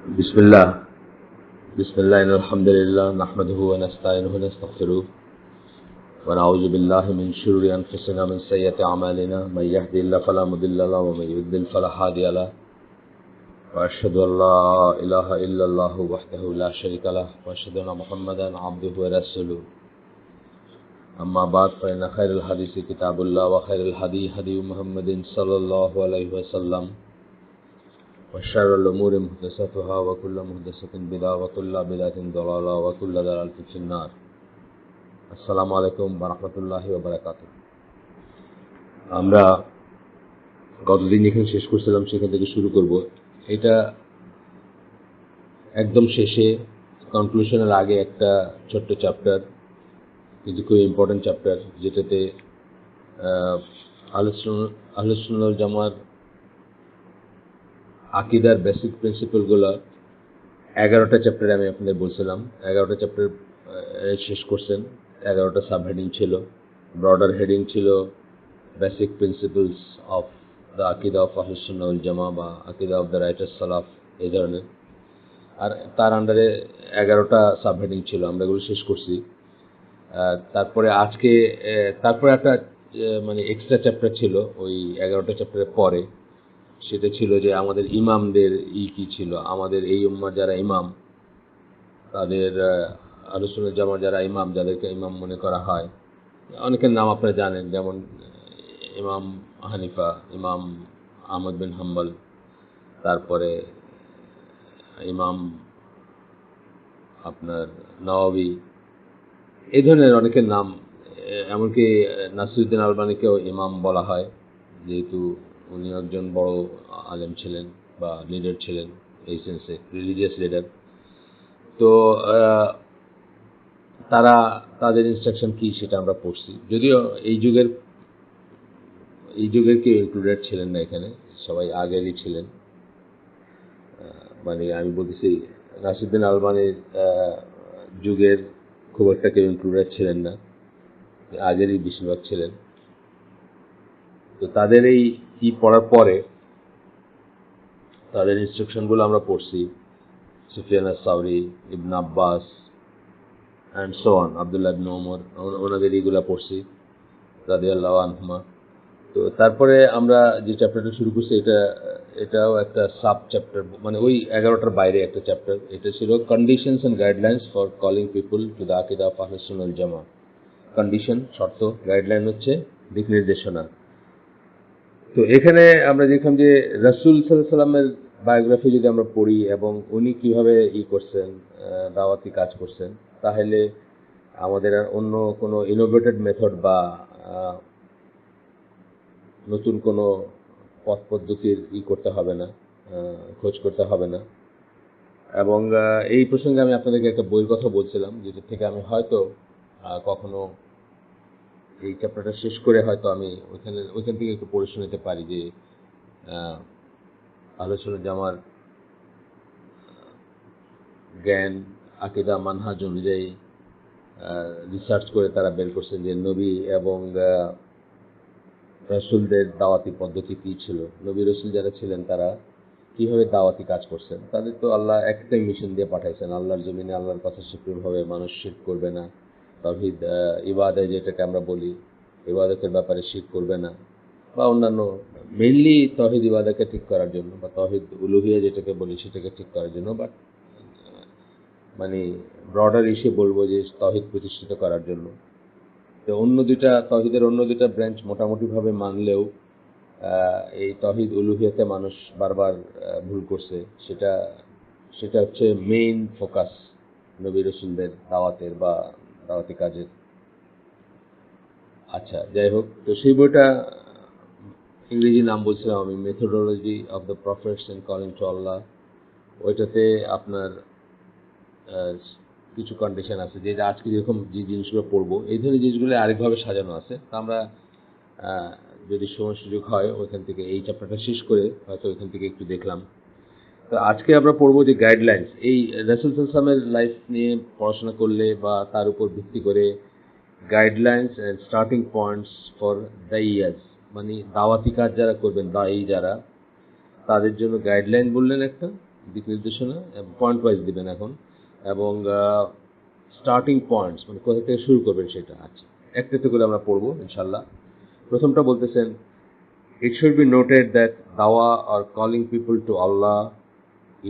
بسم الله بسم الله إن الحمد لله نحمده ونستعينه ونستغفره ونعوذ بالله من شرور أنفسنا من سيئات أعمالنا من يهدي الله فلا مضل له ومن يضلل فلا هادي له وأشهد أن لا إله إلا الله وحده لا شريك له وأشهد أن محمدا عبده ورسوله أما بعد فإن خير الحديث كتاب الله وخير الهدي هدي محمد صلى الله عليه وسلم وشر الأمور محدثاتها وكل محدثة بدعة وكل بدعة ضلالة وكل ضلالة في النار আসসালামু আলাইকুম ওয়া রাহমাতুল্লাহি ওয়া বারাকাতুহু। আমরা গতদিন যেখানে শেষ করছিলাম সেখান থেকে শুরু করব। এটা একদম শেষে কনক্লুশনের আগে একটা ছোট্ট চ্যাপ্টার, কিন্তু খুব ইম্পর্টেন্ট চ্যাপ্টার, যেটাতে আহলে সুন্নাহ ওয়াল জামার আকিদার বেসিক প্রিন্সিপালগুলো 11টা চ্যাপ্টারে আমি আপনাদের বলছিলাম। 11টা চ্যাপ্টার শেষ করছেন। 11টা সাব হেডিং ছিল। ব্রডার হেডিং ছিল বেসিক প্রিন্সিপালস অফ দ্য আকিদা অফ আহলে সুন্নাহ ওয়াল জামা বা আকিদা অফ দ্য রাইটার্স সালাফ, এই ধরনের। আর তার আন্ডারে 11টা সাব হেডিং ছিল, আমরা এগুলো শেষ করছি। তারপরে তারপরে একটা মানে এক্সট্রা চ্যাপ্টার ছিল ওই 11টা চ্যাপ্টারের পরে। সেটা ছিল যে আমাদের ইমামদের কি ছিল, আমাদের এই উম্মার যারা ইমাম, তাদের আহলে সুন্নাহ ওয়াল জামার যারা ইমাম, যাদেরকে ইমাম মনে করা হয়, অনেকের নাম আপনারা জানেন, যেমন ইমাম হানিফা, ইমাম আহমদ বিন হাম্বল, তারপরে ইমাম আপনার নওয়াবী, এই ধরনের অনেকের নাম। এমনকি নাসিরউদ্দিন আলবানীকেও ইমাম বলা হয়, যেহেতু উনি একজন বড় আলেম ছিলেন বা লিডার ছিলেন, এই সেন্সে রিলিজিয়াস লিডার। তো তাদের ইনস্ট্রাকশন কি সেটা আমরা পড়ছি, যদিও এই যুগের কেউ ইনক্লুডেড ছিলেন না এখানে, সবাই আগেরই ছিলেন। মানে আমি বলতেছি নাসিরউদ্দিন আলবানীর যুগের খুব একটা কেউ ইনক্লুডেড ছিলেন না, আগেরই বেশিরভাগ ছিলেন। তো তাদের এই কি পড়ার পরে তাদের ইনস্ট্রাকশনগুলো আমরা পড়ছি। Sufyan ath-Thawri, ibn Abbas and so on, Abdullah ibn Umar, ওনাদের এইগুলো পড়ছি রাদিয়াল্লাহু আনহুমা। তো তারপরে আমরা যে চ্যাপ্টারটা শুরু করছি, এটাও একটা সাব চ্যাপ্টার, মানে ওই 11টার বাইরে একটা চ্যাপ্টার। এটা ছিল conditions and guidelines for calling people to the আকিদা অফ আহলে সুন্নাহ ওয়াল জামা। কন্ডিশন, শর্ত, গাইডলাইন হচ্ছে দিক নির্দেশনা। তো এখানে আমরা দেখলাম যে রাসূল সাল্লাল্লাহু আলাইহি সাল্লামের বায়োগ্রাফি যদি আমরা পড়ি এবং উনি কিভাবে করছেন, দাওয়াতি কাজ করছেন, তাহলে আমাদের আর অন্য কোনো ইনোভেটেড মেথড বা নতুন কোনো পথ পদ্ধতির করতে হবে না, খোঁজ করতে হবে না। এবং এই প্রসঙ্গে আমি আপনাদেরকে একটা বইয়ের কথা বলছিলাম, যেটা থেকে আমি হয়তো কখনো এই চ্যাপ্টারটা শেষ করে হয়তো আমি ওইখান থেকে একটু পড়ে শোনাতে পারি যে আহলে সুন্নাহ ওয়াল জামার জ্ঞান, আকিদা, মানহাজ অনুযায়ী রিসার্চ করে তারা বের করছেন যে নবী এবং রাসূলদের দাওয়াতি পদ্ধতি কী ছিল, নবী রাসূল যারা ছিলেন তারা কীভাবে দাওয়াতি কাজ করছেন। তাদের তো আল্লাহ একটাই মিশন দিয়ে পাঠাইছেন, আল্লাহর জমিনে আল্লাহর কথা সুপ্রিমভাবে মানুষ শিরক করবে না, তাওহীদ ইবাদত যেটাকে আমরা বলি, ইবাদতের ব্যাপারে শিরক করবে না, বা অন্যান্য মেইনলি তাওহীদ ইবাদতকে ঠিক করার জন্য, বা তাওহীদ উলুহিয়া যেটাকে বলি সেটাকে ঠিক করার জন্য, বাট মানে ব্রডার ইস্যু বলবো যে তাওহীদ প্রতিষ্ঠিত করার জন্য। তো তাওহীদের অন্য দুটা ব্রাঞ্চ মোটামুটিভাবে মানলেও এই তাওহীদ উলুহিয়াতে মানুষ বারবার ভুল করছে। সেটা হচ্ছে মেইন ফোকাস নবী রাসূলদের দাওয়াতের বা দাওয়াতি কাজের। আচ্ছা, যাই হোক, তো সেই বইটা ইংরেজি নাম বলছিলাম আমি, methodology of the prophets and calling to Allah. ওইটাতে আপনার কিছু কন্ডিশন আছে, যে আজকে যেরকম যে জিনিসগুলো পড়বো এই ধরনের জিনিসগুলো আরেকভাবে সাজানো আছে। তা আমরা যদি সময় সুযোগ হয় ওইখান থেকে এই চ্যাপ্টারটা শেষ করে হয়তো ওইখান থেকে একটু দেখলাম। তো আজকে আমরা পড়বো যে গাইডলাইন্স, এই রাসূল সাল্লাল্লাহু আলাইহি ওয়াসাল্লামের লাইফ নিয়ে পড়াশোনা করলে বা তার উপর ভিত্তি করে guidelines and starting points for দাইয়াস, মানে দাওয়াতি কাজ যারা করবেন, দায়ী যারা, তাদের জন্য গাইডলাইন বললেন একটা, দিক নির্দেশনা পয়েন্ট ওয়াইজ দিবেন এখন, এবং স্টার্টিং পয়েন্টস মানে কোথা থেকে শুরু করবেন সেটা। আচ্ছা, একটা একটা করে আমরা পড়বো ইনশাল্লাহ। প্রথমটা বলতেছেন, it should be noted that dawa or calling people to Allah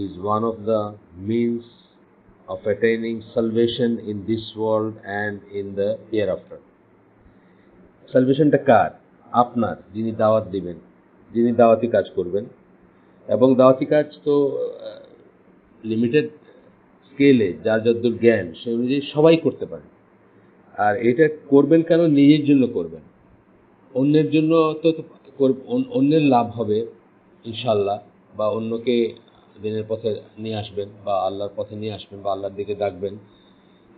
is one of the means of attaining salvation in this world and in the hereafter. সালভেশনটা কার? আপনার, যিনি দাওয়াত দিবেন, যিনি দাওয়াতি কাজ করবেন। এবং দাওয়াতি কাজ তো লিমিটেড স্কেলে যার যতদূর জ্ঞান সে অনুযায়ী সবাই করতে পারে। আর এটা করবেন কেন? নিজের জন্য করবেন, অন্যের জন্য তো অন্যের লাভ হবে ইনশাল্লাহ, বা অন্যকে দিনের পথে নিয়ে আসবেন বা আল্লাহর পথে নিয়ে আসবেন বা আল্লাহর দিকে ডাকবেন,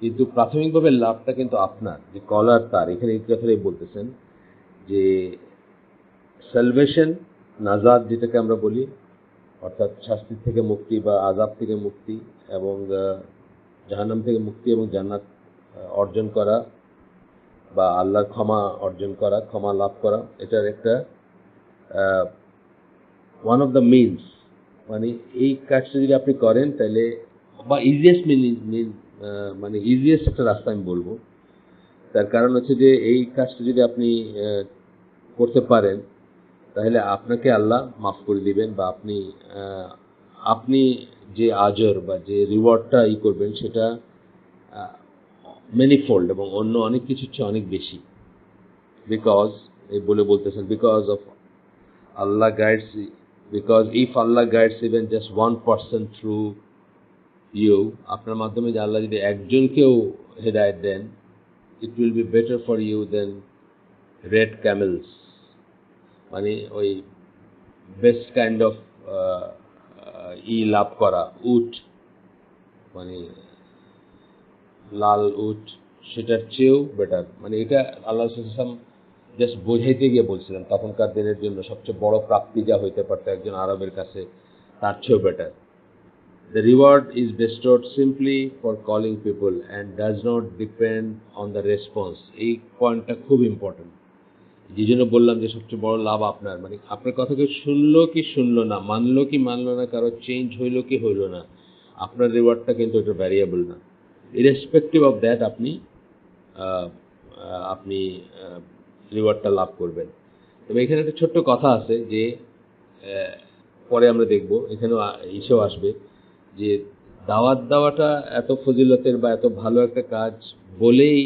কিন্তু প্রাথমিকভাবে লাভটা কিন্তু আপনার, যে কলার তার। এখানে এই কথাটাই বলতেছেন যে সালভেশন, নাজাত যেটাকে আমরা বলি, অর্থাৎ শাস্তি থেকে মুক্তি বা আযাব থেকে মুক্তি এবং জাহান্নাম থেকে মুক্তি এবং জান্নাত অর্জন করা বা আল্লাহর ক্ষমা অর্জন করা, ক্ষমা লাভ করা, এটার একটা ওয়ান অফ দ্য মিনস। মানে এই কাজটা যদি আপনি করেন তাহলে, বা ইজিয়েস্ট মানে ইজিয়েস্ট একটা রাস্তা আমি বলবো। তার কারণ হচ্ছে যে এই কাজটা যদি আপনি করতে পারেন তাহলে আপনাকে আল্লাহ মাফ করে দিবেন, বা আপনি যে আজর বা যে রিওয়ার্ডটা করবেন সেটা মেনিফোল্ড এবং অন্য অনেক কিছুর চেয়ে অনেক বেশি। বিকজ বলতেছেন, because of Allah guides, because if Allah guides even just one person through you, আপনার মাধ্যমে যে আল্লাহ যদি একজনকেও হেদায়েত দেন, it will be better for you then red camels, মানে ওই বেস্ট কাইন্ড অফ লাভ করা উট, মানে লাল উট, সেটার চেয়েও বেটার। মানে এটা আল্লাহ জাস্ট বোঝাইতে গিয়ে বলছিলাম, তখনকার দিনের জন্য সবচেয়ে বড় প্রাপ্তি যা হইতে পারতো একজন আরবের কাছে, তার চেয়েও better. The reward is bestowed simply for calling people and does not depend on the response. এই পয়েন্টটা খুব ইম্পর্টেন্ট। যে জন্য বললাম যে সবচেয়ে বড় লাভ আপনার, মানে আপনার কথা কেউ শুনলো কি শুনলো না, মানলো কি মানলো না, কারো চেঞ্জ হইলো কি হইলো না, আপনার রিওয়ার্ডটা কিন্তু এটা ভ্যারিয়েবল না। ইরেসপেক্টিভ অফ দ্যাট আপনি রিওয়ার্ডটা লাভ করবেন। তবে এখানে একটা ছোট্ট কথা আছে যে পরে আমরা দেখব, এখানেও এসেও আসবে, যে দাওয়াত দেওয়াটা এত ফজিলতের বা এত ভালো একটা কাজ বলেই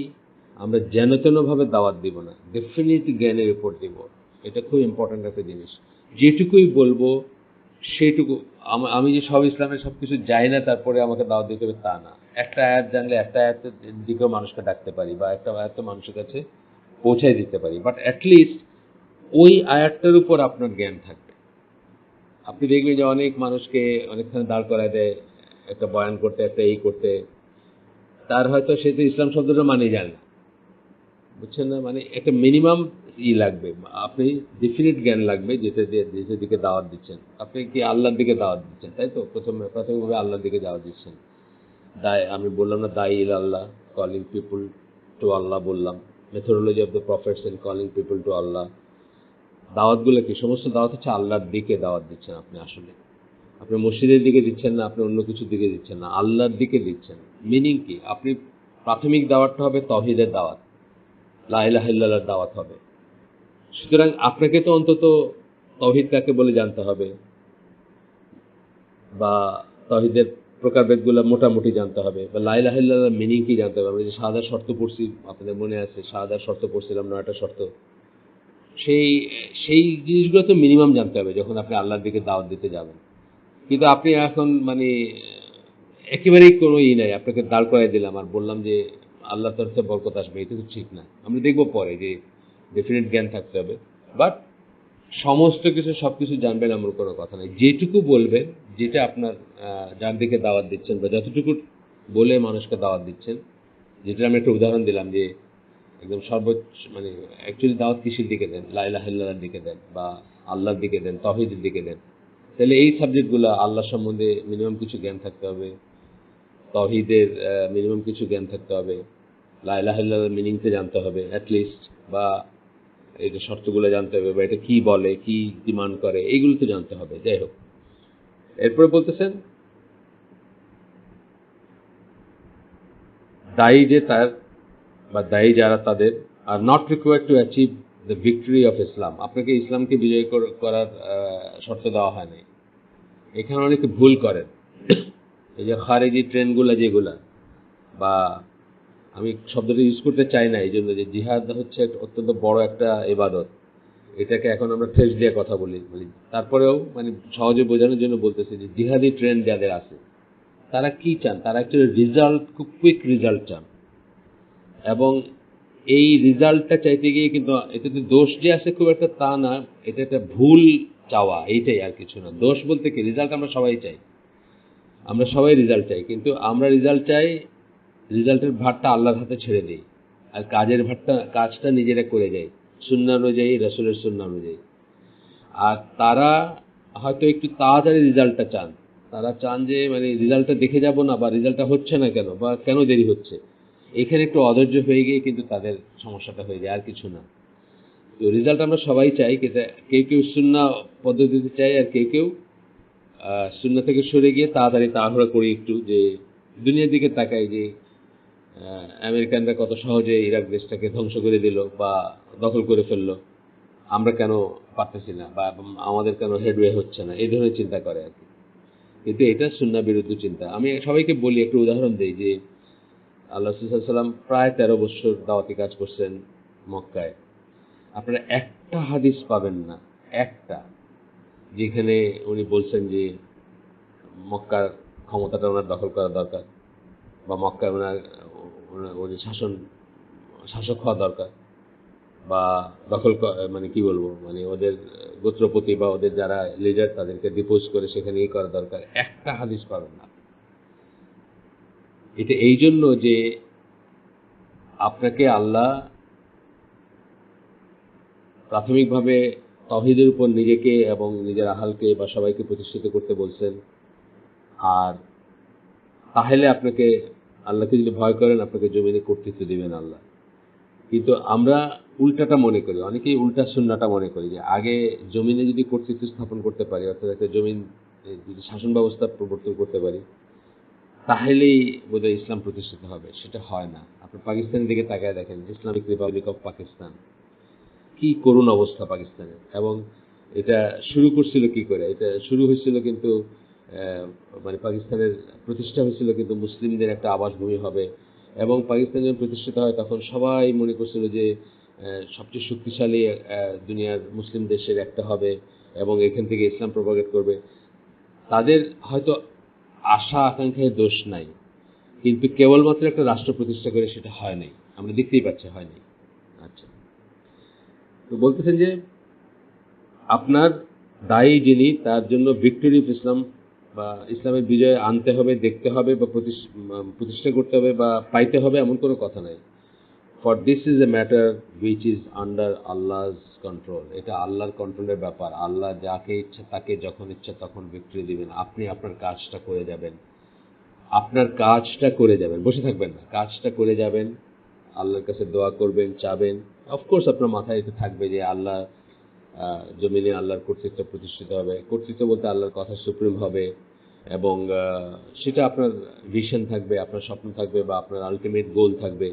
আমরা যেন তেনভাবে দাওয়াত দিব না, ডেফিনেটলি জ্ঞানের উপর দিব। এটা খুব ইম্পর্ট্যান্ট একটা জিনিস। যেটুকুই বলবো সেইটুকু, আমি যে সব ইসলামের সব কিছু যাই না তারপরে আমাকে দাওয়াত দিতে হবে তা না। একটা আয়াত জানলে একটা আয়াতের দিকেও মানুষকে ডাকতে পারি বা একটা আয়াত মানুষের কাছে পৌঁছায় দিতে পারি, বাট অ্যাটলিস্ট ওই আয়াতটার উপর আপনার জ্ঞান থাকবে। আপনি দেখবেন যে অনেক মানুষকে অনেকখানে দাঁড় করায় দেয় একটা বয়ান করতে, একটা করতে, তার হয়তো সে তো ইসলাম শব্দটা মানে জানে না, বুঝছেন না? মানে একটা মিনিমাম লাগবে, আপনি ডেফিনিট জ্ঞান লাগবে যেটার দিকে দাওয়াত দিচ্ছেন। আপনি কি আল্লাহর দিকে দাওয়াত দিচ্ছেন, তাই তো? প্রাথমিকভাবে আল্লাহর দিকে দাওয়াত দিচ্ছেন। আমি বললাম না দাই ইলা আল্লাহ, কলিং পিপুল টু আল্লাহ বললাম, methodology of the prophets and calling people to Allah. দাওয়াতগুলো কি? সমস্ত দাওয়াত হচ্ছে আল্লাহর দিকে দাওয়াত দিচ্ছেন আপনি। আসলে আপনি মসজিদের দিকে দিচ্ছেন না, আপনি অন্য কিছুর দিকে দিচ্ছেন না, আল্লাহর দিকে দিচ্ছেন। মিনিং কি? আপনি প্রাথমিক দাওয়াতটা হবে তাওহীদের দাওয়াত, লা ইলাহা ইল্লাল্লাহর দাওয়াত হবে। সুতরাং আপনাকে তো অন্তত তাওহীদ কাকে বলে জানতে হবে, বা তাওহীদের প্রকারভেদগুলো মোটামুটি জানতে হবে, বা লা ইলাহা ইল্লাল্লাহর মিনিং কি জানতে হবে। আমরা যে শাহাদার শর্ত পড়ছি, আপনাদের মনে আছে শাহাদার শর্ত পড়ছিলাম, 9টা শর্ত, সেই সেই জিনিসগুলো তো মিনিমাম জানতে হবে যখন আপনি আল্লাহর দিকে দাওয়াত দিতে যাবেন। কিন্তু আপনি এখন মানে একেবারেই কোনো নাই, আপনাকে দাঁড় করাই দিলাম আর বললাম যে আল্লাহ তরফে বরকত আসবে, এটা তো ঠিক না। আমরা দেখবো পরে যে ডেফিনেট জ্ঞান থাকতে হবে, বাট সমস্ত কিছু সব কিছু জানবেন এমন কোনো কথা নেই। যেটুকু বলবেন, যেটা আপনার যার দিকে দাওয়াত দিচ্ছেন বা যতটুকু বলে মানুষকে দাওয়াত দিচ্ছেন, যেটা আমি একটা উদাহরণ দিলাম যে একদম সর্বোচ্চ, মানে অ্যাকচুয়ালি দাওয়াত কিসের দিকে দেন? লা ইলাহা ইল্লাল্লাহর দিকে দেন, বা আল্লাহর দিকে দেন, তাওহীদের দিকে দেন। তাহলে এই সাবজেক্টগুলো, আল্লাহ সম্বন্ধে মিনিমাম কিছু জ্ঞান থাকতে হবে, তাওহীদের মিনিমাম কিছু জ্ঞান থাকতে হবে, লা ইলাহা ইল্লাল্লাহর মিনিংটা জানতে হবে অ্যাটলিস্ট, বা এই যে শর্তগুলো জানতে হবে, বা এটা কি বলে, কি ডিমান্ড করে, এইগুলো তো জানতে হবে। যাই হোক, এরপরে বলতেছেন দায়ী যে তার বা দায়ী যারা তাদের are not required to achieve the victory of Islam. আপনাকে ইসলামকে বিজয় করার শর্ত দেওয়া হয় নাই। এখানে অনেকে ভুল করেন। এই যে খারেজি ট্রেনগুলো যেগুলা, বা আমি শব্দটা ইউজ করতে চাই না এই জন্য যে জিহাদ হচ্ছে অত্যন্ত বড় একটা ইবাদত, এটাকে এখন আমরা ঠেস দিয়ে কথা বলি, মানে তারপরেও মানে সহজে বোঝানোর জন্য বলতেছি যে জিহাদি ট্রেন যাদের আছে তারা কি চান, তারা অ্যাকচুয়ালি রেজাল্ট, খুব কুইক রেজাল্ট চান। এবং এই রেজাল্টটা চাইতে গিয়ে কিন্তু এটাতে দোষ যে আছে খুব একটা তা না, এটা একটা ভুল চাওয়া, এইটাই আর কিছু না। দোষ বলতে কি, রেজাল্ট আমরা সবাই চাই, আমরা সবাই রেজাল্ট চাই, কিন্তু আমরা রেজাল্ট চাই, রেজাল্টের ভারটা আল্লাহর হাতে ছেড়ে দিই, আর কাজটা নিজেরা করে যাই সুন্নাহ অনুযায়ী, রাসূলের সুন্নাহ অনুযায়ী। আর তারা হয়তো একটু তাড়াতাড়ি রেজাল্টটা চান, তারা চান যে মানে রেজাল্টটা দেখে যাব না, বা রেজাল্টটা হচ্ছে না কেন, বা কেন দেরি হচ্ছে, এখানে একটু অধৈর্য হয়ে গিয়ে কিন্তু তাদের সমস্যাটা হয়ে যায়, আর কিছু না। তো রেজাল্ট আমরা সবাই চাই, কিন্তু কেউ কেউ সুন্নাহ পদ্ধতিতে চাই, আর কেউ কেউ সুন্নাহ থেকে সরে গিয়ে তাড়াতাড়ি তাড়াহুড়া করি একটু, যে দুনিয়ার দিকে তাকাই যে আমেরিকানরা কত সহজে ইরাক দেশটাকে ধ্বংস করে দিল বা দখল করে ফেললো, আমরা কেন পারতেছি না, বা আমাদের কেন হেডওয়ে হচ্ছে না, এই ধরনের চিন্তা করে আর কি। কিন্তু এটা সুন্নাহ বিরুদ্ধ চিন্তা। আমি সবাইকে বলি, একটু উদাহরণ দিই যে আল্লাহ রাসূল সাল্লাল্লাহু আলাইহি ওয়াসাল্লাম প্রায় 13 বছর দাওয়াতি কাজ করছেন মক্কায়। আপনারা একটা হাদিস পাবেন না, একটা, যেখানে উনি বলছেন যে মক্কার ক্ষমতাটা ওনার দখল করা দরকার, বা মক্কায় উনি শাসক হওয়া দরকার, বা মানে কি বলবো, মানে ওদের গোত্রপতি বা ওদের যারা লিডার তাদেরকে ডিপোজ করে সেখানে করা দরকার, একটা হাদিস পাবেন না। এটা এই জন্য যে আপনাকে আল্লাহ প্রাথমিকভাবে তাওহীদের উপর নিজেকে এবং নিজের আহালকে বা সবাইকে প্রতিষ্ঠিত করতে বলছেন। আর তাহলে আপনাকে, আল্লাহকে যদি ভয় করেন, আপনাকে জমিনে কর্তৃত্ব দিবেন আল্লাহ। কিন্তু আমরা উল্টাটা মনে করি, অনেকেই উল্টা সুন্নাহটা মনে করি, যে আগে জমিনে যদি কর্তৃত্ব স্থাপন করতে পারি, অর্থাৎ একটা জমিন যদি শাসন ব্যবস্থা প্রবর্তন করতে পারি, তাহলেই বোধহয় ইসলাম প্রতিষ্ঠিত হবে। সেটা হয় না। আপনি পাকিস্তানের দিকে তাকায় দেখেন, ইসলামিক রিপাবলিক অফ পাকিস্তান, কি করুণ অবস্থা পাকিস্তানের। এবং এটা শুরু করছিল কি করে, এটা শুরু হয়েছিল কিন্তু মানে পাকিস্তানের প্রতিষ্ঠা হয়েছিল কিন্তু মুসলিমদের একটা আবাসভূমি হবে। এবং পাকিস্তান যখন প্রতিষ্ঠিত হয় তখন সবাই মনে করছিল যে সবচেয়ে শক্তিশালী দুনিয়ার মুসলিম দেশের একটা হবে এবং এখান থেকে ইসলাম প্রপাগেট করবে। তাদের হয়তো আশা আকাঙ্ক্ষায় দোষ নাই, কিন্তু কেবলমাত্র একটা রাষ্ট্র প্রতিষ্ঠা করে সেটা হয় নাই, আমরা দেখতেই পাচ্ছি হয় নাই। আচ্ছা, তো বলতেছেন যে আপনার দায়ী যিনি, তার জন্য ভিক্টরি অফ ইসলাম বা ইসলামের বিজয় আনতে হবে, দেখতে হবে, বা প্রতিষ্ঠা করতে হবে বা পাইতে হবে, এমন কোনো কথা নাই। For this is a matter which is under আল্লাহর কন্ট্রোল। এটা আল্লাহর কন্ট্রোলের ব্যাপার। আল্লাহ যাকে ইচ্ছা তাকে যখন ইচ্ছা তখন ভিক্টরি দিবেন। আপনি আপনার কাজটা করে যাবেন, আপনার কাজটা করে যাবেন, বসে থাকবেন না, কাজটা করে যাবেন, আল্লাহর কাছে দোয়া করবেন, চাবেন। অফকোর্স আপনার মাথায় এটা থাকবে যে আল্লাহ জমিনে আল্লাহর কর্তৃত্ব প্রতিষ্ঠিত হবে, কর্তৃত্ব বলতে আল্লাহর কথা সুপ্রিম হবে, এবং সেটা আপনার ভিশন থাকবে, আপনার স্বপ্ন থাকবে, বা আপনার আলটিমেট গোল থাকবে।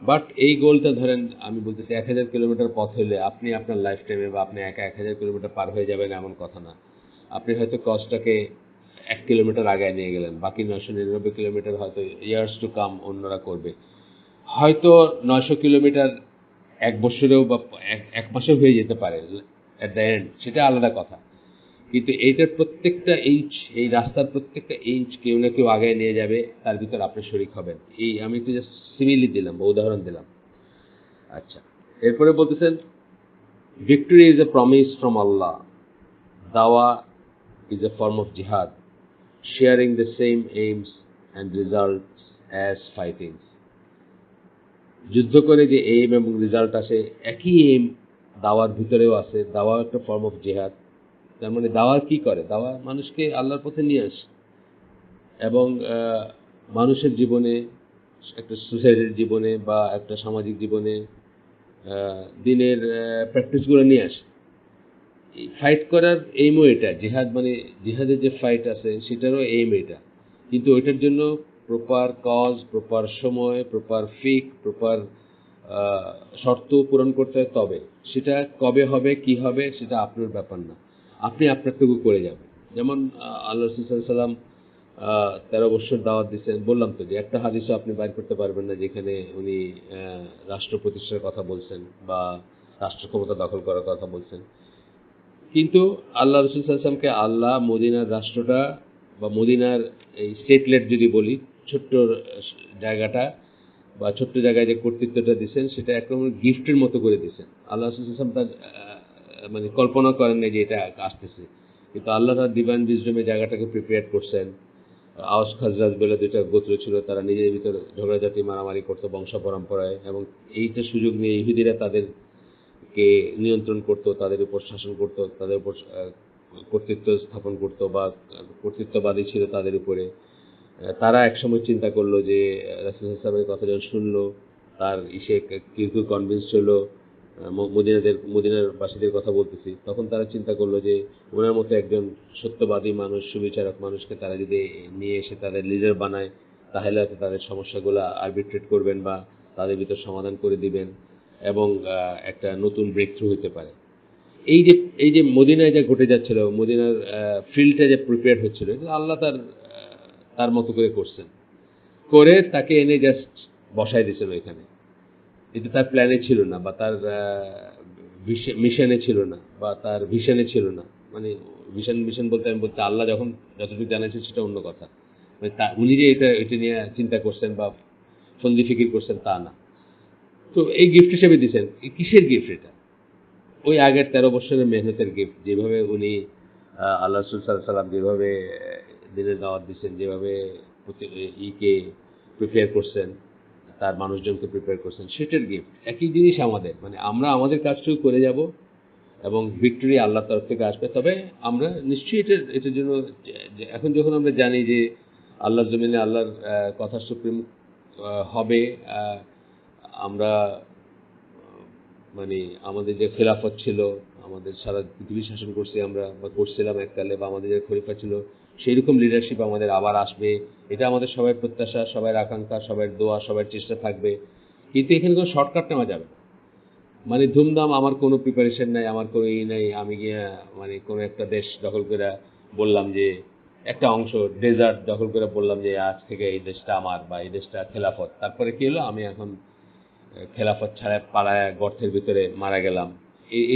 বাট এই গোলটা ধরেন, আমি বলতেছি 1000 কিলোমিটার পথ হলে আপনি আপনার লাইফ টাইমে বা আপনি একা 1000 কিলোমিটার পার হয়ে যাবেন এমন কথা না। আপনি হয়তো কজটাকে 1 কিলোমিটার আগায় নিয়ে গেলেন, বাকি 999 কিলোমিটার হয়তো ইয়ার্স টু কাম অন্যরা করবে। হয়তো 900 কিলোমিটার 1 বছরেও বা 1 মাসেও হয়ে যেতে পারে এট দ্য এন্ড, সেটা আলাদা কথা। কিন্তু এইটার প্রত্যেকটা ইঞ্চ, এই রাস্তার প্রত্যেকটা ইঞ্চ কেউ না কেউ আগায় নিয়ে যাবে, তার ভিতর আপনি শরিক হবেন। এই আমি একটু জাস্ট সিমিলি দিলাম বা উদাহরণ দিলাম। আচ্ছা, এরপরে বলতেছেন victory is a promise from Allah, dawah is a form of jihad, sharing the same aims and results as fighting. যুদ্ধ করে যে এইম এবং রেজাল্ট আসে, একই এইম দাওয়ার ভিতরেও আছে। দাওয়া একটা ফর্ম অফ জিহাদ। তার মানে দাওয়া কি করে, দাওয়া মানুষকে আল্লাহর পথে নিয়ে আসে, এবং মানুষের জীবনে, একটা সোসাইটির জীবনে বা একটা সামাজিক জীবনে দিনের প্র্যাকটিসগুলো নিয়ে আসে। এই ফাইট করার এইমও এটা, জিহাদ মানে জিহাদের যে ফাইট আছে সেটারও এইম এটা। কিন্তু ওইটার জন্য প্রপার কজ, প্রপার সময়, প্রপার ফিক, প্রপার শর্ত পূরণ করতে হয়, তবে সেটা কবে হবে কি হবে সেটা আপনার ব্যাপার না, আপনি আপনারটুকু করে যাবেন। যেমন আল্লাহ রাসূল সাল্লাল্লাহু আলাইহি ওয়াসাল্লাম 13 বছর দাওয়াত দিচ্ছেন, বললাম তো যে একটা হাদিসও আপনি বাইর করতে পারবেন না যেখানে উনি রাষ্ট্র প্রতিষ্ঠার কথা বলছেন বা রাষ্ট্র ক্ষমতা দখল করার কথা বলছেন। কিন্তু আল্লাহ রসুল সাল্লামকে আল্লাহ মদিনার রাষ্ট্রটা বা মদিনার এই স্টেটলেট যদি বলি, ছোট্ট জায়গাটা বা ছোট্ট জায়গায় যে কর্তৃত্বটা দিচ্ছেন সেটা একদম গিফটের মতো করে দিচ্ছেন। আল্লাহ রসুল সাল্লাম তার মানে কল্পনা করেন না যে এটা আসতেছে, কিন্তু আল্লাহ তার ডিভাইন বিজডমে জায়গাটাকে প্রিপেয়ার করছেন। আওস খাজরাজ বলে দুইটা গোত্র ছিল, তারা নিজের ভিতরে ঝগড়াঝাটি মারামারি করতো বংশ পরম্পরায়, এবং এইটা সুযোগ নিয়ে ইহুদিরা তাদেরকে নিয়ন্ত্রণ করত, তাদের উপর শাসন করত, তাদের উপর কর্তৃত্ব স্থাপন করত বা কর্তৃত্ববাদী ছিল তাদের উপরে। তারা একসময় চিন্তা করলো যে রাসূল সাল্লাল্লাহু আলাইহি ওয়াসাল্লামের কথা যখন শুনলো, তার ইসে কেউ কনভিন্স হলো, মদিনার বাসীদের কথা বলতেছি, তখন তারা চিন্তা করলো যে ওনার মতো একজন সত্যবাদী মানুষ, সুবিচারক মানুষকে তারা যদি নিয়ে এসে তাদের লিডার বানায়, তাহলে হয়তো তাদের সমস্যাগুলো আরবিট্রেট করবেন বা তাদের ভিতর সমাধান করে দিবেন এবং একটা নতুন ব্রেক থ্রু হতে পারে। এই যে মদিনায় যা ঘটে যাচ্ছিল, মদিনার ফিল্ডটা যে প্রিপেয়ার হচ্ছিল, আল্লাহ তার মতো করে করছেন, করে তাকে এনে জাস্ট বসায় দিয়েছেন ওইখানে। এটা তার প্ল্যানে ছিল না বা তার মিশনে ছিল না বা তার ভিশনে ছিল না। মানে মিশন বলতে আমি বলতে আল্লাহ যখন যতটুকু জানাইছেন সেটা অন্য কথা, মানে উনি যে এটা নিয়ে চিন্তা করছেন বা ফন্দি ফিকির করছেন তা না। তো এই গিফট হিসেবে দিয়েছেন। কিসের গিফট এটা? ওই আগের 13 বছরের মেহনতের গিফট। যেভাবে উনি আল্লাহ রাসূল সাল্লাল্লাহু আলাইহি ওয়াসাল্লাম যেভাবে দিনের দাওয়াত দিচ্ছেন, যেভাবে ইকে প্রিপেয়ার করছেন, তার মানুষজনকে প্রিপেয়ার করছেন, সেটার গিফট। একই জিনিস আমাদের, মানে আমরা আমাদের কাজটুকু করে যাব এবং ভিক্টরি আল্লাহর তরফ থেকে আসবে। তবে আমরা নিশ্চয়ই এটার জন্য এখন যখন আমরা জানি যে আল্লাহর জমিনে আল্লাহর কথা সুপ্রিম হবে, আমরা মানে আমাদের যে খেলাফত ছিল, আমাদের সারা পৃথিবী শাসন করছি আমরা বা করছিলাম এককালে, বা আমাদের যে খলিফা ছিল সেই রকম লিডারশিপ আমাদের আবার আসবে, এটা আমাদের সবাই প্রত্যাশা, সবার আকাঙ্ক্ষা, সবার দোয়া, সবার চেষ্টা থাকবে। কিন্তু এখানে কোনো শর্টকাট নেওয়া যাবে না। মানে ধুমধাম আমার কোনো প্রিপারেশন নাই, আমার কোনো নাই, আমি গিয়ে মানে কোনো একটা দেশ দখল করে বললাম যে একটা অংশ ডেজার্ট দখল করে বললাম যে আজ থেকে এই দেশটা আমার বা এই দেশটা খেলাফত, তারপরে কি হলো আমি এখন খেলাফত ছাড়া পাড়ায় গর্তের ভিতরে মারা গেলাম।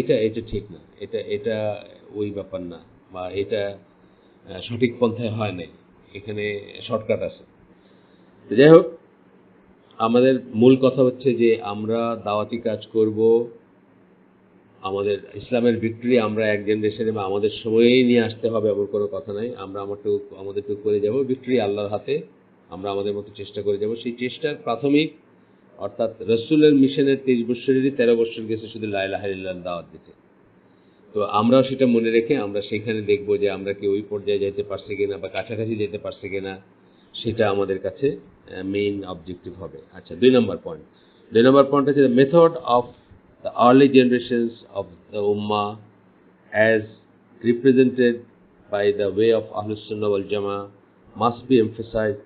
এটা এটা ঠিক না, এটা এটা ওই ব্যাপার না, বা এটা সঠিক পন্থায় হয় নাই। এখানে শর্টকাট আছে। যাই হোক, আমাদের মূল কথা হচ্ছে যে আমরা দাওয়াতি কাজ করব, আমাদের ইসলামের ভিক্টরি আমরা এক জেনারেশনে বা আমাদের সময়েই নিয়ে আসতে হবে এমন কোনো কথা নাই। আমরা আমাদেরটুকু করে যাব, ভিক্টরি আল্লাহর হাতে, আমরা আমাদের মতো চেষ্টা করে যাব। সেই চেষ্টার প্রাথমিক, অর্থাৎ রসুলের মিশনের 23 বছরেরই 13 বছর গেছে শুধু লা ইলাহা ইল্লাল্লাহ দাওয়াত দিতে। তো আমরাও সেটা মনে রেখে আমরা সেখানে দেখব যে আমরা কি ওই পর্যায়ে যেতে পারছি কিনা বা কাছাকাছি যেতে পারছি কিনা, সেটা আমাদের কাছে মেইন অবজেক্টিভ হবে। আচ্ছা, 2 নম্বর পয়েন্ট হচ্ছে the method of the early generations of the ummah as represented by the way of Ahlus Sunnah wal Jamaah must be emphasized.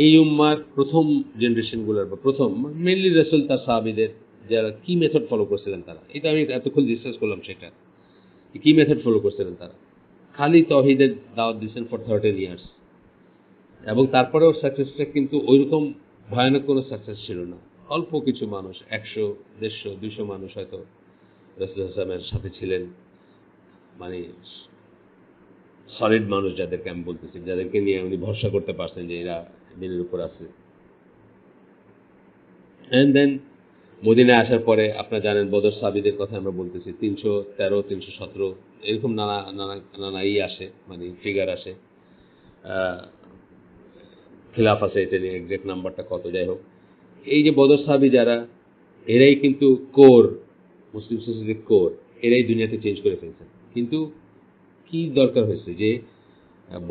এই উম্মার প্রথম জেনারেশনগুলোর বা প্রথম মেনলি রাসূল তার সাহাবীদের যারা কি মেথড ফলো করছিলেন, তারা এটা আমি এতক্ষণ ডিসকাস করলাম, সেটা কি মেথড ফলো করছিলেন। তারা খালি তাওহীদের দাওয়াত দিয়েছেন ফর 13 ইয়ার্স, এবং তারপরেও সাকসেসটা কিন্তু ওইরকম ভয়ানক কোনো সাকসেস ছিল না। অল্প কিছু মানুষ, 100, 150, 200 মানুষ হয়তো রাসূল সাল্লাল্লাহু সাথে ছিলেন, মানে সলিড মানুষ যাদেরকে আমি বলতেছি, যাদেরকে নিয়ে উনি ভরসা করতে পারছেন যে এরা দিনের উপর আছে। অ্যান্ড দেন মদিনায় আসার পরে আপনারা জানেন বদর সাহাবীদের কথা আমরা বলতেছি, 313, 317 এরকম নানা নানা নানা আসে, মানে ফিগার আসে, খিলাফ আছে, এটা নিয়ে এক্সাক্ট নাম্বারটা কত, যাই হোক। এই যে বদর সাহাবী যারা, এরাই কিন্তু কোর, মুসলিম সোসাইটির কোর, এরাই দুনিয়াতে চেঞ্জ করে ফেলছেন। কিন্তু কি দরকার হয়েছে যে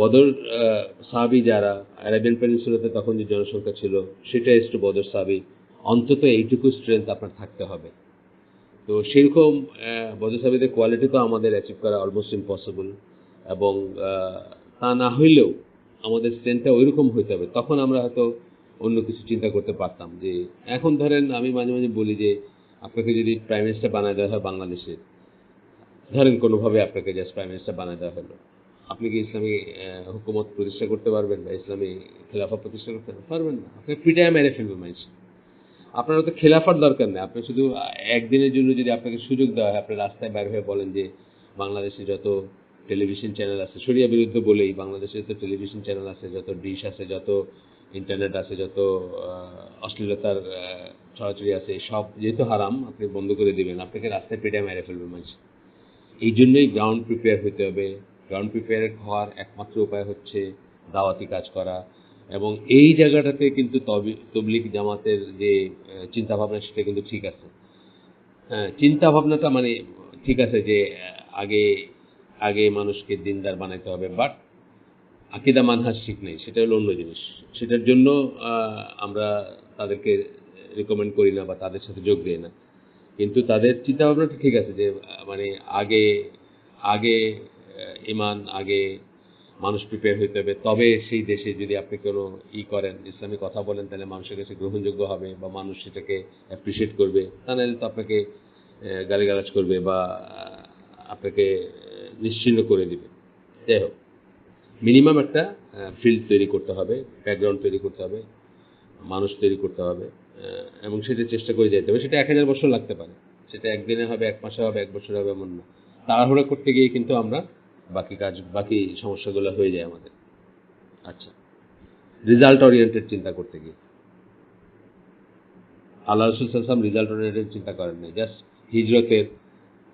বদর সাহাবী যারা, আরাবিয়ান পেনিনসুলাতে তখন যে জনসংখ্যা ছিল সেটা এসে বদর সাহাবী, অন্তত এইটুকু স্ট্রেংথ আপনার থাকতে হবে। তো সেরকম বদর সাহাবীদের কোয়ালিটি তো আমাদের অ্যাচিভ করা অলমোস্ট ইম্পসিবল, এবং তা না হইলেও আমাদের স্ট্রেন্থটা ওইরকম হইতে হবে, তখন আমরা হয়তো অন্য কিছু চিন্তা করতে পারতাম। যে এখন ধরেন আমি মাঝে মাঝে বলি যে আপনাকে যদি প্রাইম মিনিস্টার বানায় দেওয়া হয় বাংলাদেশের, ধরেন কোনোভাবে আপনাকে জাস্ট প্রাইম মিনিস্টার বানায় দেওয়া হলো, আপনি কি ইসলামী হুকুমত প্রতিষ্ঠা করতে পারবেন বা ইসলামী খেলাফা প্রতিষ্ঠা করতে পারবেন না? আপনি পিটায় মেরে ফেলবে মানুষ। আপনার তো খেলাফার দরকার নেই, আপনি শুধু একদিনের জন্য যদি আপনাকে সুযোগ দেওয়া হয়, আপনি রাস্তায় বের হয়ে বলেন যে বাংলাদেশে যত টেলিভিশন চ্যানেল আছে, শরিয়া বিরুদ্ধ বলেই বাংলাদেশে যত টেলিভিশন চ্যানেল আছে, যত ডিশ আছে, যত ইন্টারনেট আছে, যত অশ্লীলতার ছড়াছড়ি আছে, সব যেহেতু হারাম আপনি বন্ধ করে দিবেন, আপনাকে রাস্তায় পেটে মেরে ফেলবে মানুষ। এই জন্যই গ্রাউন্ড প্রিপেয়ার হতে হবে। গ্রাউন্ড প্রিপেয়ার হওয়ার একমাত্র উপায় হচ্ছে দাওয়াতি কাজ করা। এবং এই জায়গাটাতে কিন্তু তবলিগ জামাতের যে চিন্তাভাবনা সেটা কিন্তু ঠিক আছে। হ্যাঁ, চিন্তাভাবনাটা মানে ঠিক আছে যে আগে আগে মানুষকে দিনদার বানাইতে হবে, বাট আকিদা মানহাজ ঠিক নেই, সেটা হলো অন্য জিনিস। সেটার জন্য আমরা তাদেরকে রেকমেন্ড করি না বা তাদের সাথে যোগ দিই না। কিন্তু তাদের চিন্তাভাবনাটা ঠিক আছে যে মানে আগে আগে ইমান, আগে মানুষ প্রিপেয়ার হইতে হবে, তবে সেই দেশে যদি আপনি কোনো করেন, ইসলামী কথা বলেন, তাহলে মানুষের কাছে গ্রহণযোগ্য হবে বা মানুষ সেটাকে অ্যাপ্রিসিয়েট করবে। তা নাহলে তো আপনাকে গালিগালাজ করবে বা আপনাকে নিশ্চিহ্ন করে দিবে। যাই হোক, মিনিমাম একটা ফিল্ড তৈরি করতে হবে, ব্যাকগ্রাউন্ড তৈরি করতে হবে, মানুষ তৈরি করতে হবে, এবং সেটা চেষ্টা করে যেতে হবে। সেটা 1000 বছর লাগতে পারে, সেটা একদিনে হবে, এক মাসে হবে, এক বছরে হবে, এমন না। তাড়াহুড়ো করতে গিয়ে কিন্তু আমরা বাকি সমস্যাগুলো হয়ে যায় আমাদের। আচ্ছা, রেজাল্ট ওরিয়েন্টেড চিন্তা করতে গিয়ে আল্লাহ রসুল সাল্লাল্লাহু রেজাল্ট ওরিয়েন্টেড চিন্তা করেন নাই। জাস্ট হিজরতের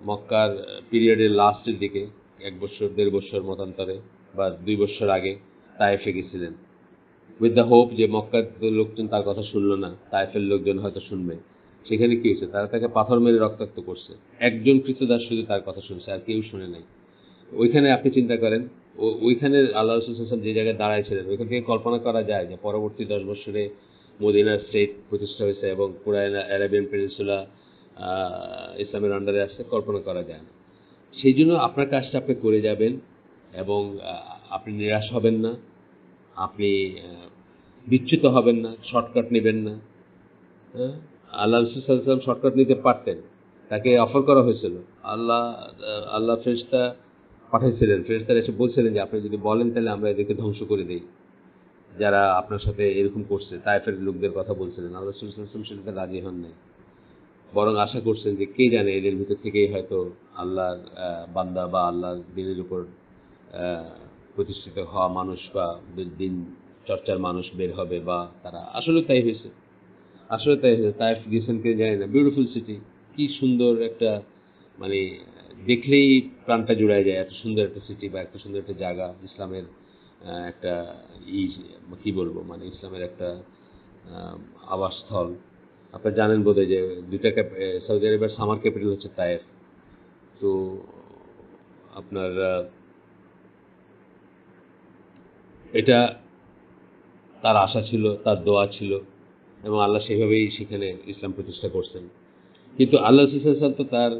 মক্কার পিরিয়ডের লাস্টের দিকে 1 বছর 1.5 বছর মতান্তরে বা 2 বছর আগে তায়েফে গেছিলেন, উইথ দ্য হোপ যে মক্কার লোকজন তার কথা শুনলো না, তায়েফের লোকজন হয়তো শুনবে। সেখানে কি হয়েছে? তারা তাকে পাথর মেরে রক্তাক্ত করছে। একজন কৃতদাস শুধু তার কথা শুনছে, আর কেউ শুনে নাই। ওইখানে আপনি চিন্তা করেন, ওইখানে আল্লাহ রসুল সাল্লাল্লাহু আলাইহি ওয়াসাল্লাম যে জায়গায় দাঁড়াইছিলেন, ওইখান থেকে কল্পনা করা যায় যে পরবর্তী 10 বছরে মদিনার স্টেট প্রতিষ্ঠা হয়েছে এবং পুরা অ্যারাবিয়ান পেনিনসুলা ইসলামের আন্ডারে আসছে, কল্পনা করা যায় না। সেই জন্য আপনার কাজটা আপনি করে যাবেন এবং আপনি নিরাশ হবেন না, আপনি বিচ্যুত হবেন না, শর্টকাট নেবেন না। হ্যাঁ, আল্লাহ রসুল সাল্লাল্লাহু আলাইহি ওয়াসাল্লাম শর্টকাট নিতে পারতেন, তাকে অফার করা হয়েছিল। আল্লাহ ফেরেশতা পাঠাইছিলেন, ফেরেশতারা এসে বলছিলেন যে আপনি যদি বলেন তাহলে আমরা এদেরকে ধ্বংস করে দিই, যারা আপনার সাথে এরকম করছে। তায়েফের লোকদের কথা বলছিলেন, আল্লাহ রাসূল সাল্লাল্লাহু আলাইহি ওয়াসাল্লাম সেটাতে রাজি হন নাই, বরং আশা করছেন যে কে জানে এদের ভিতর থেকেই হয়তো আল্লাহর বান্দা বা আল্লাহর দিনের উপর প্রতিষ্ঠিত হওয়া মানুষ বা দিন চর্চার মানুষ বের হবে, বা তারা আসলে তাই হয়েছে। আসলে তাই হয়েছে। তায়েফ গেছেন কে জানি না, বিউটিফুল সিটি, কি সুন্দর একটা, মানে দেখলেই প্রাণটা জুড়ায় যায়। এত সুন্দর একটা সিটি বা এত সুন্দর একটা জায়গা, ইসলামের একটা ই কি বলবো, মানে ইসলামের একটা আবাসস্থল। আপনারা জানেন বোধহয় যে সৌদি আরবের সামার ক্যাপিটাল হচ্ছে তায়েফ। তো আপনার এটা তার আশা ছিল, তার দোয়া ছিল, এবং আল্লাহ সেভাবেই সেখানে ইসলাম প্রতিষ্ঠা করছেন। কিন্তু আল্লাহ রাসূল সাল্লাল্লাহু আলাইহি ওয়াসাল্লাম তো তার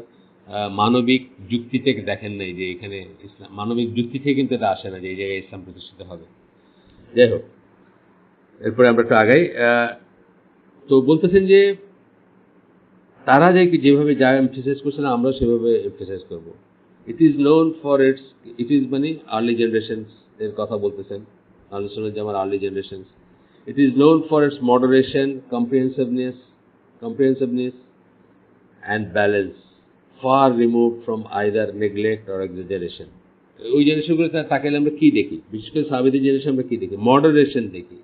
মানবিক যুক্তি থেকে দেখেন নাই যে এখানে ইসলাম, মানবিক যুক্তি থেকে কিন্তু এটা আসে না যে এই জায়গায় ইসলাম প্রতিষ্ঠিত হবে। যাই হোক, এরপরে আমরা একটু আগাই। তো বলতেছেন যে তারা যেভাবে যা এমফেসাইজ করছেন আমরাও সেভাবে এমফেসাইজ করব। ইট ইজ মানে আর্লি জেনারেশনস এর কথা বলতেছেন, আলোচনা যে আমার early generations. It is known for its moderation, comprehensiveness and balance, far removed from either neglect or exaggeration. ওই জেনারেশনগুলো তাকাইলে আমরা কি দেখি? বিশেষ করে সাহাবীদের জেনারেশন আমরা কি দেখি? মডারেশন দেখি,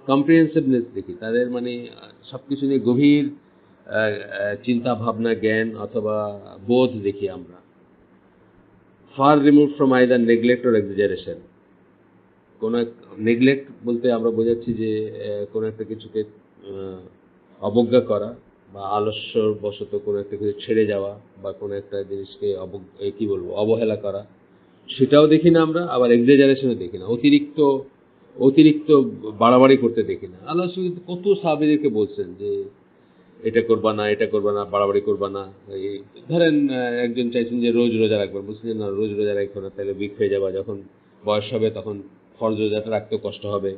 কম্প্রিহেন্সিভনেস দেখি, তাদের মানে সবকিছু নিয়ে গভীর চিন্তা ভাবনা, জ্ঞান অথবা বোধ দেখি আমরা। Far remove from either neglect or exaggeration. কোন নেগলেক্ট বলতে আমরা বোঝাচ্ছি যে কোনো একটা কিছুকে অবজ্ঞা করা বা আলস্যবশত কোনো একটা কিছু ছেড়ে যাওয়া বা কোনো একটা জিনিসকে কি বলবো, অবহেলা করা, সেটাও দেখি না আমরা। আবার এক্সাজারেশনও দেখি না, অতিরিক্ত বাড়াবাড়ি করতে দেখি না। আল্লাহ রাসূল কত সাহাবীদেরকে বলছেন যে এটা করবা না, এটা করবা না, বাড়াবাড়ি করবা না। ধরেন একজন চাইছেন যে রোজ রোজা রাখবেন, বলছেন যে না রোজ রোজা রাখো না, তাহলে উইক হয়ে যাবা, যখন বয়স হবে তখন ফরজ রোজাটা রাখতেও কষ্ট হবে,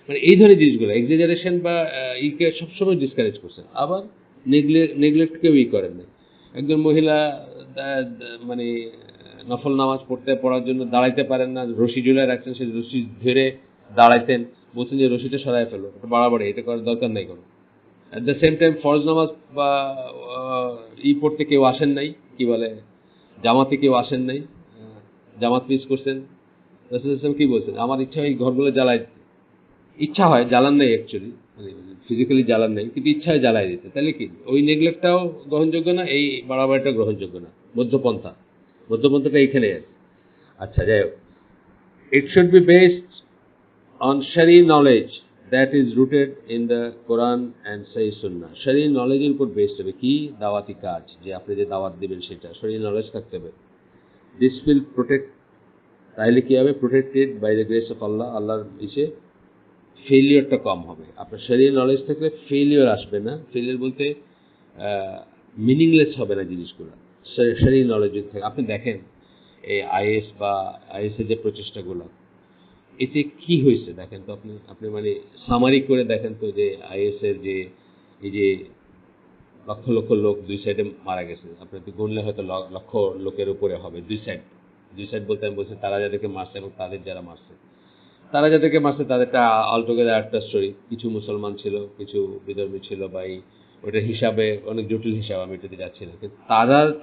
মানে এই ধরনের জিনিসগুলো এক্সাজারেশন বা ইকে সবসময় ডিসকারেজ করছেন। আবার নেগলেক্ট কেউই করেন না। একজন মহিলা মানে নফল নামাজ পড়ার জন্য দাঁড়াইতে পারেন না, রশি ঝুলায় রাখছেন, সে রশি ধরে দাঁড়াইতেন, বলছেন যে রশিটা সরাই ফেলো, এটা বাড়াবাড়ি, এটা করার দরকার নাই কোনো। অ্যাট দ্য সেম টাইম ফরজ নামাজ বা পড়তে কেউ আসেন নাই, কি বলে জামাতে কেউ আসেন নাই, জামাত মিস করছেন। রাসূল সাল্লাল্লাহু আলাইহি ওয়াসাল্লাম কি বলছেন, আমার ইচ্ছা হয় ঘরগুলো জ্বালাই, ইচ্ছা হয়, জ্বালান নাই অ্যাকচুয়ালি, মানে ফিজিক্যালি জ্বালান নাই, কিন্তু ইচ্ছা হয় জ্বালাই দিতে, তাহলে কি ওই নেগলেক্টটাও গ্রহণযোগ্য না, এই বাড়াবাড়িটা গ্রহণযোগ্য না, মধ্যপন্থাটা এইখানে আছে। আচ্ছা, যাই হোক, it should be based on shari knowledge that is rooted in the Quran and sahih sunnah. শারি নলেজের উপর বেসড হবে, কি দাওয়াতি কাজ, যে আপনি যে দাওয়াত দিবেন সেটা শারি নলেজ থাকতে হবে। দিস উইল প্রোটেক্ট, তাহলে কি হবে, protected by the grace of Allah, আল্লাহর ইসে ফেলিওরটা কম হবে। আপনার শরীর নলেজ থাকলে ফেলিওর আসবে না, ফেলিওর বলতে মিনিংলেস হবে না জিনিসগুলো, শরীর নলেজ যদি থাকে। আপনি দেখেন এই আইএস বা আইএসের যে প্রচেষ্টাগুলো, এতে কি হয়েছে দেখেন তো, আপনি মানে সামারি করে দেখেন তো, যে আইএসের যে এই যে লক্ষ লক্ষ লোক দুই সাইডে মারা গেছে, আপনি তো গুনলে হয়তো লক্ষ লোকের উপরে হবে। দুই সাইড বলতে আমি বলছি তারা যাদেরকে মারছে এবং তাদের যারা মারছে, তারা যাদেরকে মারছে তাদেরটা অলটুগেদার একটা স্টোরি। কিছু মুসলমান ছিল, কিছু বিধর্মী ছিল, বা ওটার হিসাবে অনেক জটিল হিসাব, আমি এটাতে যাচ্ছি না। কিন্তু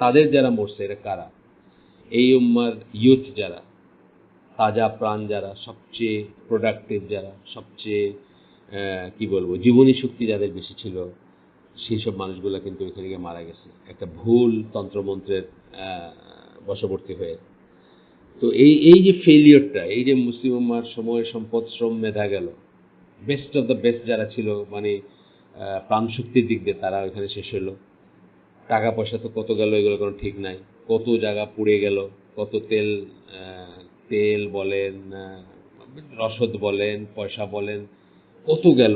তাদের যারা মরছে এরা কারা, এই উম্মার ইউথ যারা, তাজা প্রাণ যারা, সবচেয়ে প্রোডাক্টিভ যারা, সবচেয়ে কি বলবো জীবনী শক্তি যাদের বেশি ছিল, সেই সব মানুষগুলো কিন্তু ওইখানে গিয়ে মারা গেছে একটা ভুল তন্ত্রমন্ত্রের বশবর্তী হয়ে। তো এই যে ফেলিওরটা, এই যে মুসলিম উম্মার সময় সম্পদ শ্রম মেধা গেল, বেস্ট অফ দ্য বেস্ট যারা ছিল, মানে প্রাণশক্তির দিক দিয়ে তারা ওইখানে শেষ হলো। টাকা পয়সা তো কত গেল এগুলো কোনো ঠিক নাই, কত জায়গা পুড়ে গেল, কত তেল বলেন, রসদ বলেন, পয়সা বলেন, কত গেল।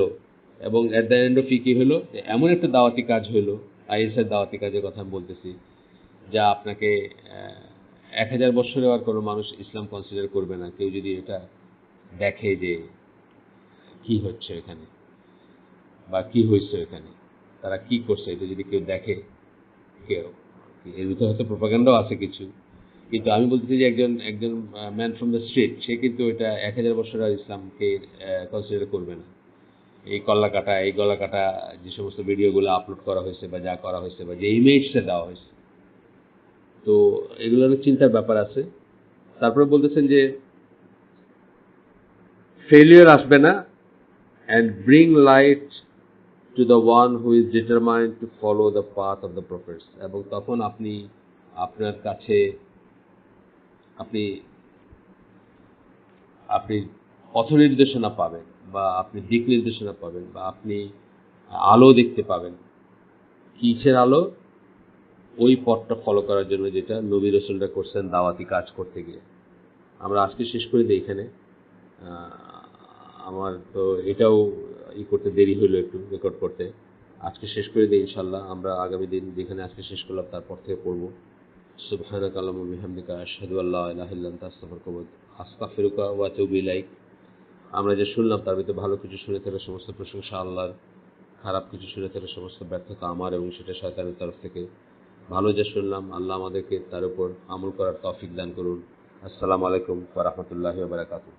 এবং অ্যাট দ্য এন্ড অফ কি হলো, এমন একটা দাওয়াতি কাজ হলো, আইএসের দাওয়াতি কাজের কথা আমি বলতেছি, যা আপনাকে 1000 বছরেও আর কোনো মানুষ ইসলাম কনসিডার করবে না, কেউ যদি এটা দেখে যে কি হচ্ছে এখানে বা কি হয়েছে এখানে, তারা কি করছে, এটা যদি কেউ দেখে, কেউ এর ভিতরে হয়তো প্রোপাগান্ডাও আছে কিছু, কিন্তু আমি বলতেছি যে একজন ম্যান ফ্রম দ্য স্ট্রিট, সে কিন্তু এটা 1000 বছর আর ইসলামকে কনসিডার করবে না। এই কল্লা কাটা, এই গলা কাটা যে সমস্ত ভিডিওগুলো আপলোড করা হয়েছে বা যা করা হয়েছে বা যে ইমেজটা দেওয়া হয়েছে, তো এগুলোর চিন্তার ব্যাপার আছে। তারপরে বলতেছেন যে ফেলিওর আসবে না, and bring light to the one who is determined to follow the path of the prophets. এবং তখন আপনার কাছে আপনি পথ নির্দেশনা পাবেন, বা আপনি দিক নির্দেশনা পাবেন, বা আপনি আলো দেখতে পাবেন। কিসের আলো? ওই পথটা ফলো করার জন্য যেটা নবী রাসূলরা করছেন দাওয়াতি কাজ করতে গিয়ে। আমরা আজকে শেষ করে দিই এখানে। আমার তো এটাও করতে দেরি হলো একটু, রেকর্ড করতে। আজকে শেষ করে দিই ইনশাল্লাহ। আমরা আগামী দিন যেখানে আজকে শেষ করলাম তারপর থেকে পড়বো। সুবহানাকা আল্লাহুম্মা ওয়া বিহামদিকা আশহাদু আল্লা ইলাহা ইল্লা আনতা আস্তাগফিরুকা ওয়া আতুবু ইলাইক। আমরা যে শুনলাম তার ভিতরে ভালো কিছু শুনে থাকলে সমস্ত প্রশংসা আল্লাহর, খারাপ কিছু শুনে থাকলে সমস্ত ব্যর্থতা আমার, এবং সেটা শয়তানের তরফ থেকে। ভালো যে শুনলাম আল্লাহ আমাদেরকে তার উপর আমল করার তৌফিক দান করুন। আসসালামু আলাইকুম ওয়া রাহমাতুল্লাহি ওয়া বারাকাতুহু।